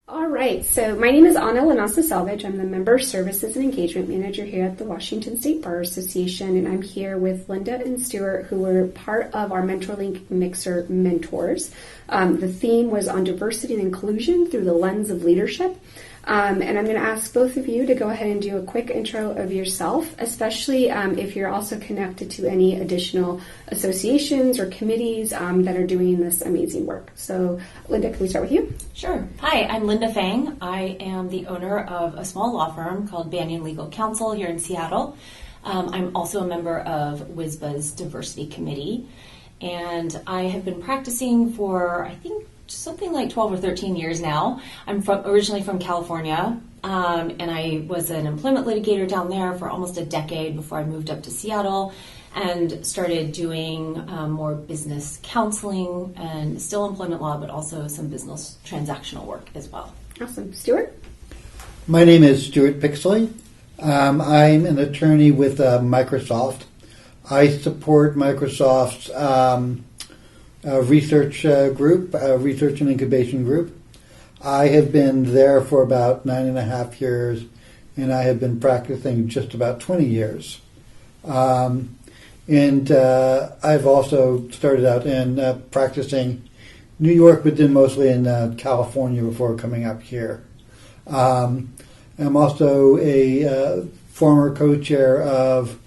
All right, so my name is Anna Lanasa-Salvage. I'm the Member Services and Engagement Manager here at the Washington State Bar Association, and I'm here with Linda and Stewart, who were part of our MentorLink Mixer mentors. The theme was on diversity and inclusion through the lens of leadership. And I'm going to ask both of you to go ahead and do a quick intro of yourself, especially if you're also connected to any additional associations or committees that are doing this amazing work. So, Linda, can we start with you? Sure. Hi, I'm Linda Fang. I am the owner of a small law firm called Banyan Legal Counsel here in Seattle. I'm also a member of WSBA's Diversity Committee, and I have been practicing for, I think, something like 12 or 13 years now. I'm originally from California, and I was an employment litigator down there for almost a decade before I moved up to Seattle and started doing more business counseling and still employment law, but also some business transactional work as well. Awesome. Stewart? My name is Stewart Pixley. I'm an attorney with Microsoft. I support Microsoft's research group, research and incubation group. I have been there for about 9.5 years, and I have been practicing just about 20 years. And I've also started out in practicing New York, but then mostly in California before coming up here. I'm also a former co-chair of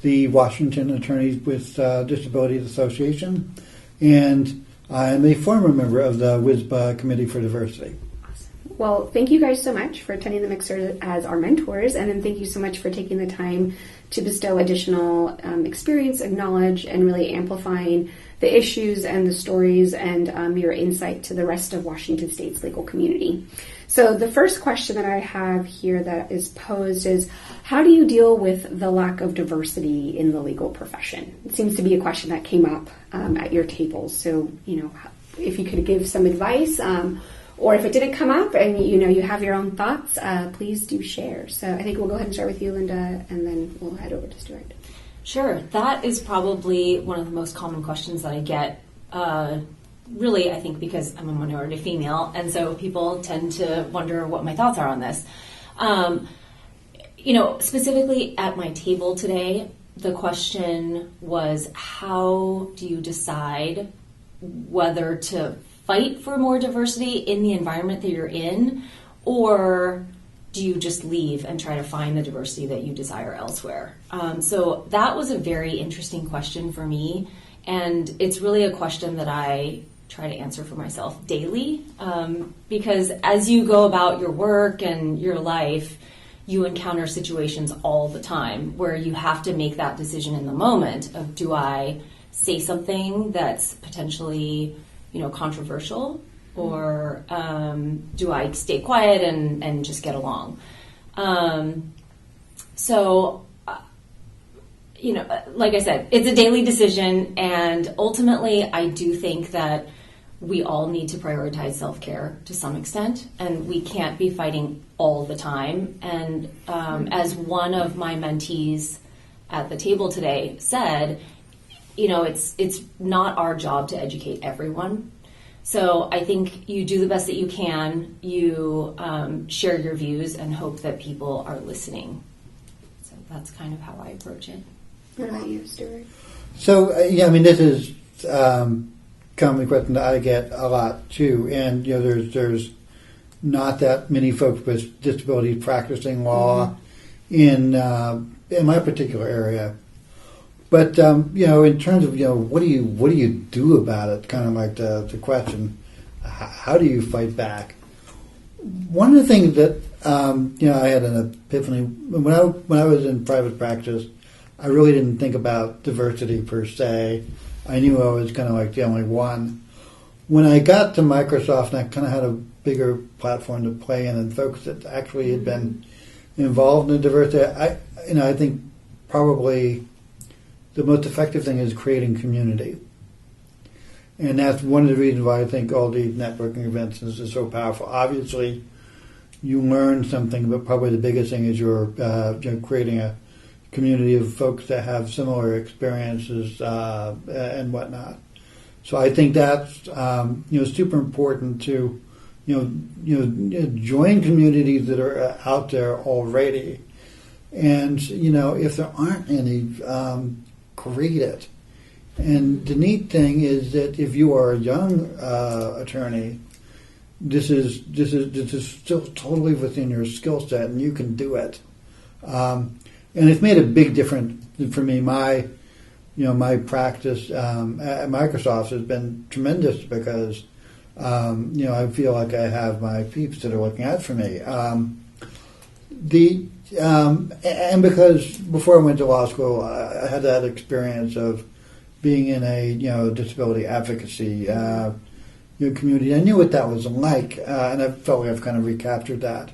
the Washington Attorneys with Disabilities Association, and I'm a former member of the WSBA Committee for Diversity. Awesome. Well, thank you guys so much for attending the Mixer as our mentors, and then thank you so much for taking the time to bestow additional experience and knowledge and really amplifying the issues and the stories and your insight to the rest of Washington State's legal community. So the first question that I have here that is posed is, how do you deal with the lack of diversity in the legal profession? It seems to be a question that came up at your tables. So, if you could give some advice, or if it didn't come up and, you have your own thoughts, please do share. So I think we'll go ahead and start with you, Linda, and then we'll head over to Stewart. Sure. That is probably one of the most common questions that I get, really, I think, because I'm a minority female, and so people tend to wonder what my thoughts are on this. Specifically at my table today, the question was, how do you decide whether to fight for more diversity in the environment that you're in, or do you just leave and try to find the diversity that you desire elsewhere? So that was a very interesting question for me, and it's really a question that I try to answer for myself daily, because as you go about your work and your life, you encounter situations all the time where you have to make that decision in the moment of, do I say something that's potentially, controversial, or do I stay quiet and just get along? Like I said, it's a daily decision, and ultimately I do think that we all need to prioritize self-care to some extent, and we can't be fighting all the time. And as one of my mentees at the table today said, it's not our job to educate everyone. So I think you do the best that you can. You share your views and hope that people are listening. So that's kind of how I approach it. What about you, Stewart? So, this is common question that I get a lot too, and there's not that many folks with disabilities practicing law in my particular area. But in terms of what do you do about it? Kind of like the question, how do you fight back? One of the things that I had an epiphany when I was in private practice. I really didn't think about diversity per se. I knew I was kind of like the only one. When I got to Microsoft, and I kind of had a bigger platform to play in, and folks that actually had been involved in diversity, I think probably the most effective thing is creating community. And that's one of the reasons why I think all these networking events is so powerful. Obviously, you learn something, but probably the biggest thing is you're creating a community of folks that have similar experiences and whatnot. So I think that's super important to join communities that are out there already. And, if there aren't any, create it. And the neat thing is that if you are a young attorney, this is still totally within your skill set, and you can do it. And it's made a big difference for me. My practice at Microsoft has been tremendous because I feel like I have my peeps that are looking out for me. And because before I went to law school, I had that experience of being in a disability advocacy community. I knew what that was like, and I felt like I've kind of recaptured that.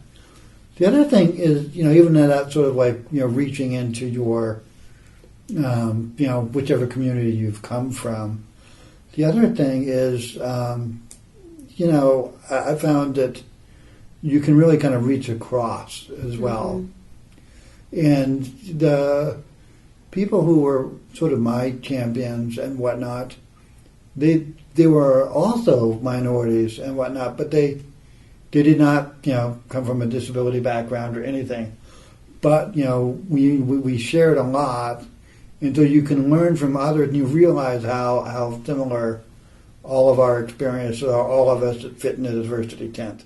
The other thing is, even that sort of like reaching into your whichever community you've come from. The other thing is, I found that you can really kind of reach across as well. Mm-hmm. And the people who were sort of my champions and whatnot, they were also minorities and whatnot, but they did not, come from a disability background or anything. But, we shared a lot, and so you can learn from others, and you realize how similar all of our experiences are, all of us that fit in the diversity tent.